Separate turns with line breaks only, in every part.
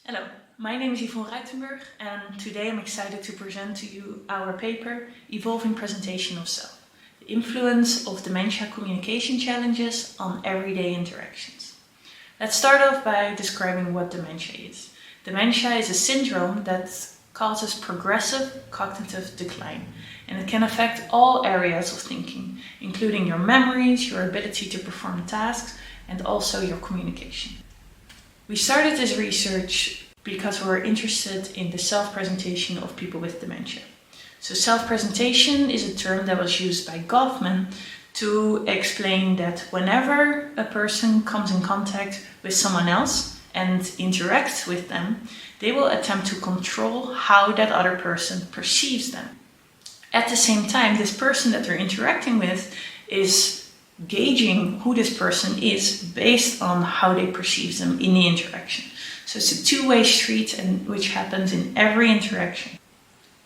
Hello, my name is Yvon Ruitenburg and today I'm excited to present to you our paper Evolving Presentation of Self, the influence of dementia communication challenges on everyday interactions. Let's start off by describing what dementia is. Dementia is a syndrome that causes progressive cognitive decline, and it can affect all areas of thinking, including your memories, your ability to perform tasks, and also your communication. We started this research because we were interested in the self-presentation of people with dementia. So self-presentation is a term that was used by Goffman to explain that whenever a person comes in contact with someone else and interacts with them, they will attempt to control how that other person perceives them. At the same time, this person that they're interacting with is gauging who this person is based on how they perceive them in the interaction. So it's a two-way street which happens in every interaction.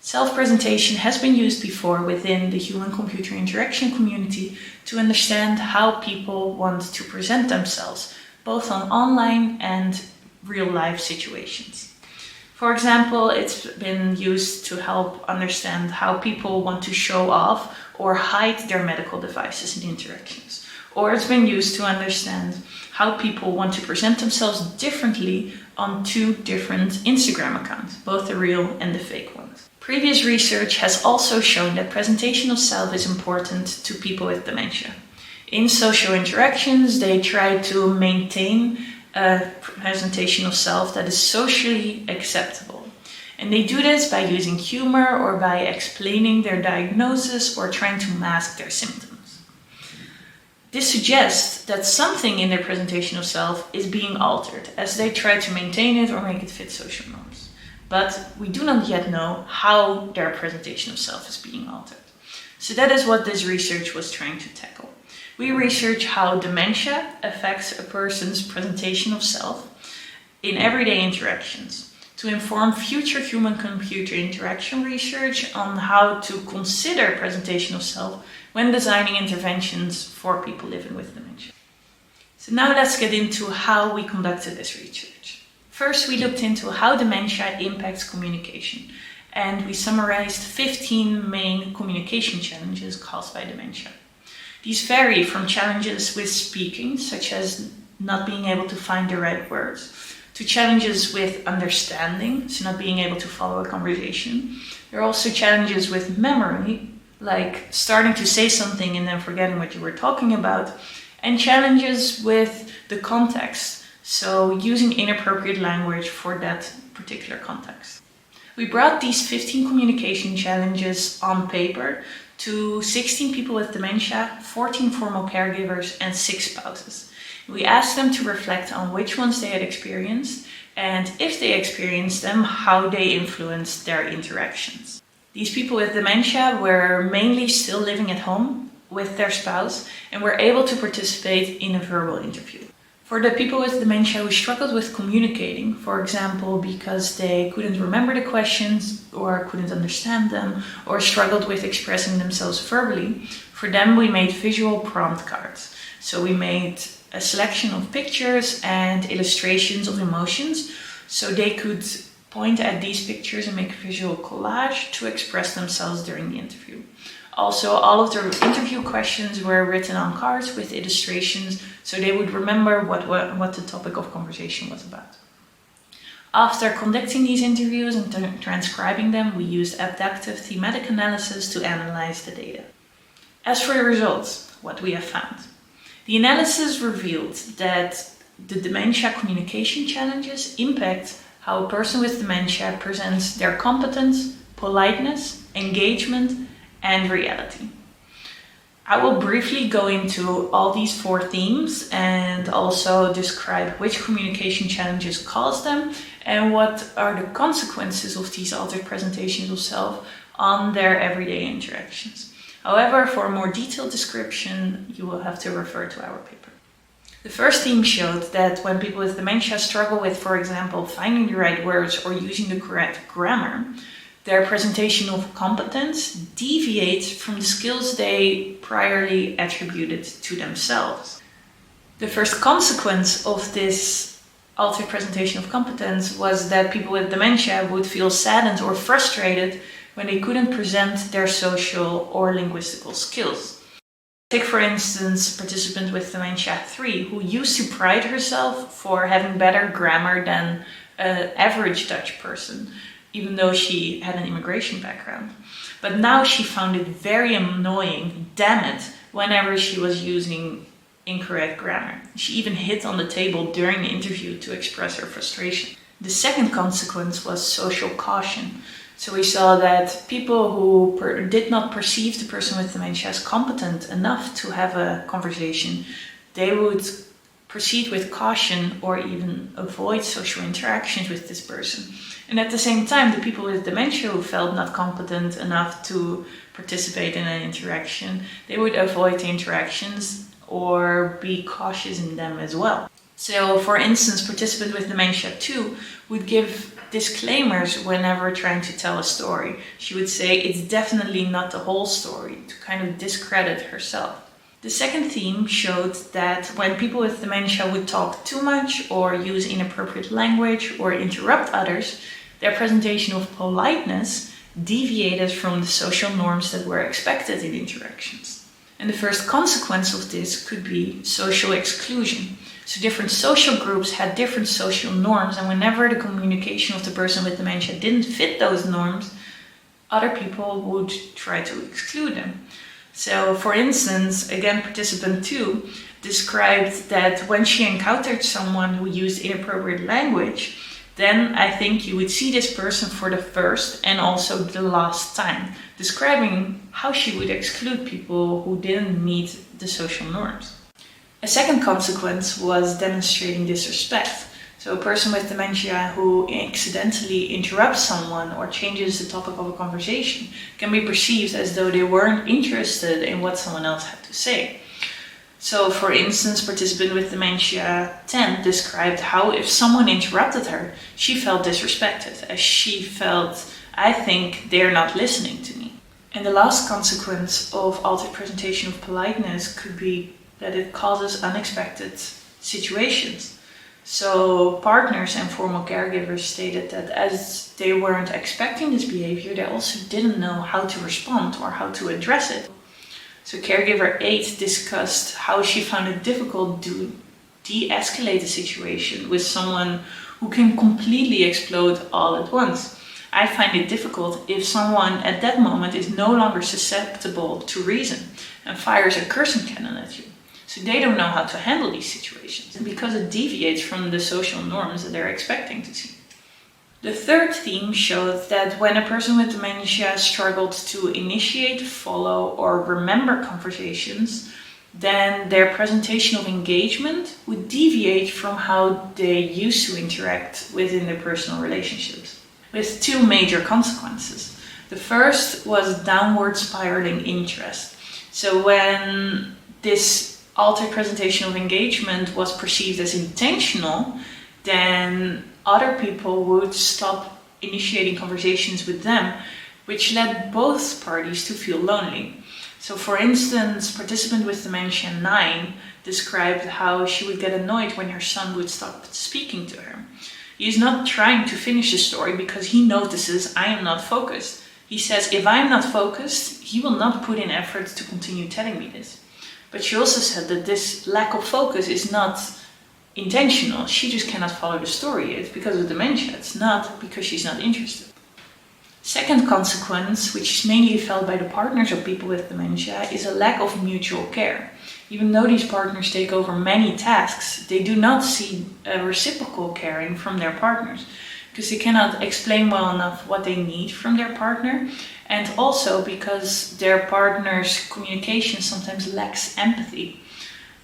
Self-presentation has been used before within the human-computer interaction community to understand how people want to present themselves, both on online and real-life situations. For example, it's been used to help understand how people want to show off or hide their medical devices in interactions. Or it's been used to understand how people want to present themselves differently on two different Instagram accounts, both the real and the fake ones. Previous research has also shown that presentation of self is important to people with dementia. In social interactions, they try to maintain a presentation of self that is socially acceptable. And they do this by using humor or by explaining their diagnosis or trying to mask their symptoms. This suggests that something in their presentation of self is being altered as they try to maintain it or make it fit social norms. But we do not yet know how their presentation of self is being altered. So that is what this research was trying to tackle. We research how dementia affects a person's presentation of self in everyday interactions to inform future human-computer interaction research on how to consider presentation of self when designing interventions for people living with dementia. So now let's get into how we conducted this research. First, we looked into how dementia impacts communication, and we summarized 15 main communication challenges caused by dementia. These vary from challenges with speaking, such as not being able to find the right words, to challenges with understanding, so not being able to follow a conversation. There are also challenges with memory, like starting to say something and then forgetting what you were talking about, and challenges with the context, so using inappropriate language for that particular context. We brought these 15 communication challenges on paper to 16 people with dementia, 14 formal caregivers, and 6 spouses. We asked them to reflect on which ones they had experienced, and if they experienced them, how they influenced their interactions. These people with dementia were mainly still living at home with their spouse and were able to participate in a verbal interview. For the people with dementia who struggled with communicating, for example, because they couldn't remember the questions or couldn't understand them or struggled with expressing themselves verbally, for them we made visual prompt cards. So we made a selection of pictures and illustrations of emotions so they could point at these pictures and make a visual collage to express themselves during the interview. Also, all of the interview questions were written on cards with illustrations so they would remember what the topic of conversation was about. After conducting these interviews and transcribing them, we used adaptive thematic analysis to analyze the data. As for the results, what we have found. The analysis revealed that the dementia communication challenges impact how a person with dementia presents their competence, politeness, engagement, and reality. I will briefly go into all these 4 themes and also describe which communication challenges cause them and what are the consequences of these altered presentations of self on their everyday interactions. However, for a more detailed description, you will have to refer to our paper. The first theme showed that when people with dementia struggle with, for example, finding the right words or using the correct grammar, their presentation of competence deviates from the skills they priorly attributed to themselves. The first consequence of this altered presentation of competence was that people with dementia would feel saddened or frustrated when they couldn't present their social or linguistical skills. Take for instance a participant with dementia 3 who used to pride herself for having better grammar than an average Dutch person, even though she had an immigration background. But now she found it very annoying, damn it, whenever she was using incorrect grammar. She even hit on the table during the interview to express her frustration. The second consequence was social caution. So we saw that people who did not perceive the person with dementia as competent enough to have a conversation, they would proceed with caution or even avoid social interactions with this person. And at the same time, the people with dementia who felt not competent enough to participate in an interaction, they would avoid the interactions or be cautious in them as well. So for instance, participant with dementia 2 would give disclaimers whenever trying to tell a story. She would say it's definitely not the whole story, to kind of discredit herself. The second theme showed that when people with dementia would talk too much or use inappropriate language or interrupt others, their presentation of politeness deviated from the social norms that were expected in interactions. And the first consequence of this could be social exclusion. So different social groups had different social norms, and whenever the communication of the person with dementia didn't fit those norms, other people would try to exclude them. So for instance, again, participant 2 described that when she encountered someone who used inappropriate language, then I think you would see this person for the first and also the last time, describing how she would exclude people who didn't meet the social norms. A second consequence was demonstrating disrespect. So a person with dementia who accidentally interrupts someone or changes the topic of a conversation can be perceived as though they weren't interested in what someone else had to say. So for instance, participant with dementia 10 described how if someone interrupted her, she felt disrespected, as she felt, I think they're not listening to me. And the last consequence of altered presentation of politeness could be that it causes unexpected situations. So partners and formal caregivers stated that as they weren't expecting this behavior, they also didn't know how to respond or how to address it. So caregiver 8 discussed how she found it difficult to de-escalate the situation with someone who can completely explode all at once. I find it difficult if someone at that moment is no longer susceptible to reason and fires a cursing cannon at you. So they don't know how to handle these situations because it deviates from the social norms that they're expecting to see. The third theme showed that when a person with dementia struggled to initiate, follow, or remember conversations, then their presentation of engagement would deviate from how they used to interact within their personal relationships, with two major consequences. The first was downward spiraling interest. So when this altered presentation of engagement was perceived as intentional, then other people would stop initiating conversations with them, which led both parties to feel lonely. So for instance, participant with dementia 9 described how she would get annoyed when her son would stop speaking to her. He is not trying to finish the story because he notices I am not focused. He says if I'm not focused, he will not put in effort to continue telling me this. But she also said that this lack of focus is not intentional. She just cannot follow the story. It's because of dementia. It's not because she's not interested. Second consequence, which is mainly felt by the partners of people with dementia, is a lack of mutual care. Even though these partners take over many tasks, they do not see a reciprocal caring from their partners because they cannot explain well enough what they need from their partner, and also because their partner's communication sometimes lacks empathy.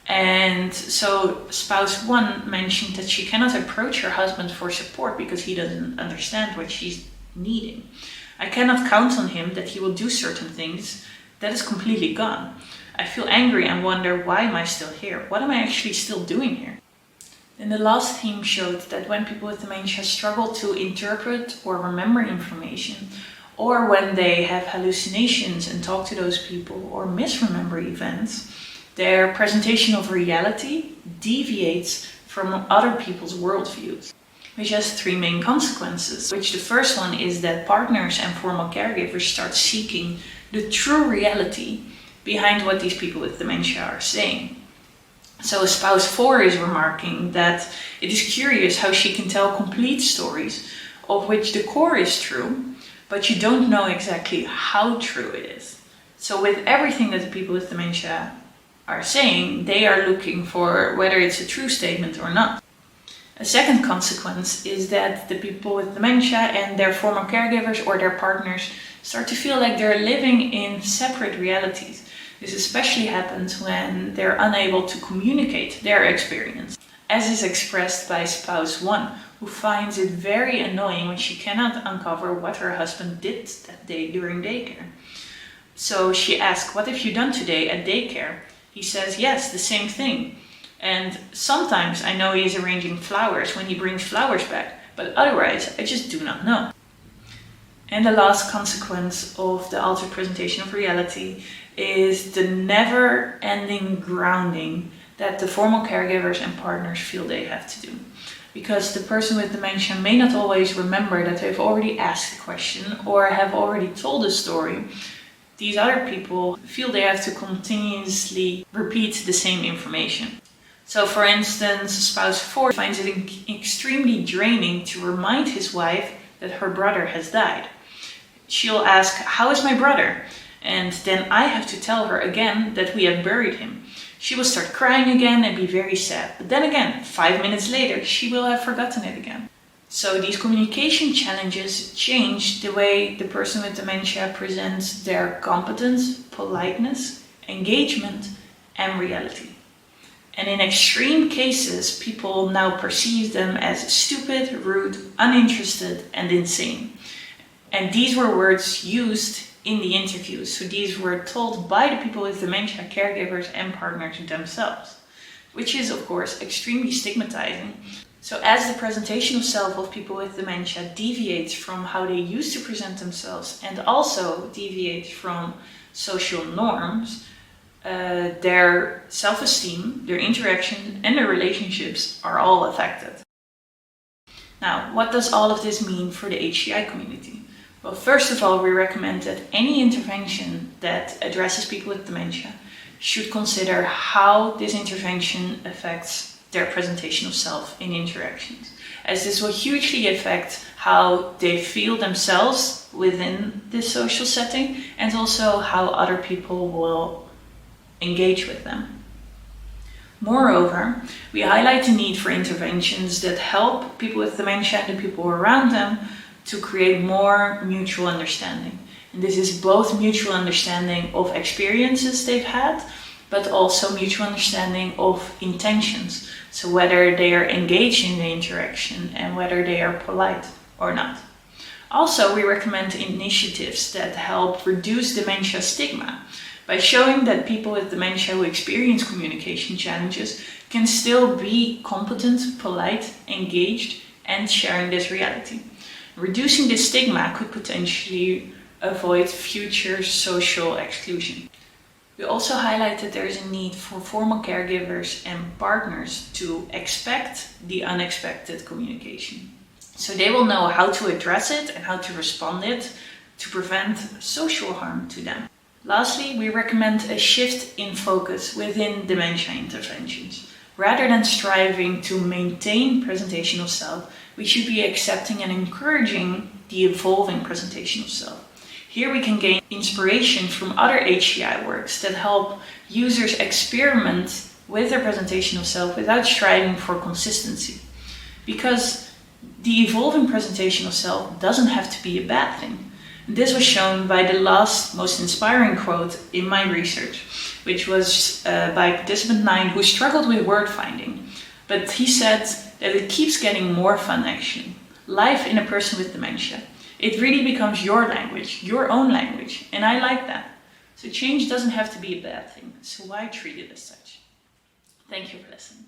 And so spouse 1 mentioned that she cannot approach her husband for support because he doesn't understand what she's needing. I cannot count on him that he will do certain things. That is completely gone. I feel angry and wonder, why am I still here? What am I actually still doing here? Then the last theme showed that when people with dementia struggle to interpret or remember information, or when they have hallucinations and talk to those people or misremember events, their presentation of reality deviates from other people's worldviews, which has three main consequences. Which the first one is that partners and formal caregivers start seeking the true reality behind what these people with dementia are saying. So spouse 4 is remarking that it is curious how she can tell complete stories of which the core is true, but you don't know exactly how true it is. So with everything that the people with dementia are saying, they are looking for whether it's a true statement or not. A second consequence is that the people with dementia and their former caregivers or their partners start to feel like they're living in separate realities. This especially happens when they're unable to communicate their experience, as is expressed by spouse 1, who finds it very annoying when she cannot uncover what her husband did that day during daycare. So she asks, "What have you done today at daycare?" He says, "Yes, the same thing. And sometimes I know he is arranging flowers when he brings flowers back, but otherwise I just do not know." And the last consequence of the altered presentation of reality is the never-ending grounding that the formal caregivers and partners feel they have to do. Because the person with dementia may not always remember that they've already asked a question or have already told a story, these other people feel they have to continuously repeat the same information. So for instance, spouse 4 finds it extremely draining to remind his wife that her brother has died. She'll ask, "How is my brother?" And then I have to tell her again that we have buried him. She will start crying again and be very sad. But then again, 5 minutes later, she will have forgotten it again. So these communication challenges change the way the person with dementia presents their competence, politeness, engagement, and reality. And in extreme cases, people now perceive them as stupid, rude, uninterested, and insane. And these were words used in the interviews. So these were told by the people with dementia, caregivers and partners themselves, which is of course extremely stigmatizing. So as the presentation of self of people with dementia deviates from how they used to present themselves and also deviates from social norms, their self-esteem, their interaction and their relationships are all affected. Now, what does all of this mean for the HCI community? Well, first of all, we recommend that any intervention that addresses people with dementia should consider how this intervention affects their presentation of self in interactions, as this will hugely affect how they feel themselves within this social setting and also how other people will engage with them. Moreover, we highlight the need for interventions that help people with dementia and the people around them to create more mutual understanding. And this is both mutual understanding of experiences they've had, but also mutual understanding of intentions. So whether they are engaged in the interaction and whether they are polite or not. Also, we recommend initiatives that help reduce dementia stigma by showing that people with dementia who experience communication challenges can still be competent, polite, engaged, and sharing this reality. Reducing this stigma could potentially avoid future social exclusion. We also highlight that there is a need for formal caregivers and partners to expect the unexpected communication. So they will know how to address it and how to respond it to prevent social harm to them. Lastly, we recommend a shift in focus within dementia interventions. Rather than striving to maintain presentation of self, we should be accepting and encouraging the evolving presentation of self. Here we can gain inspiration from other HCI works that help users experiment with their presentation of self without striving for consistency. Because the evolving presentation of self doesn't have to be a bad thing. This was shown by the last most inspiring quote in my research, which was by participant 9 who struggled with word finding. But he said that it keeps getting more fun actually. Life in a person with dementia. It really becomes your language, your own language, and I like that. So change doesn't have to be a bad thing, so why treat it as such? Thank you for listening.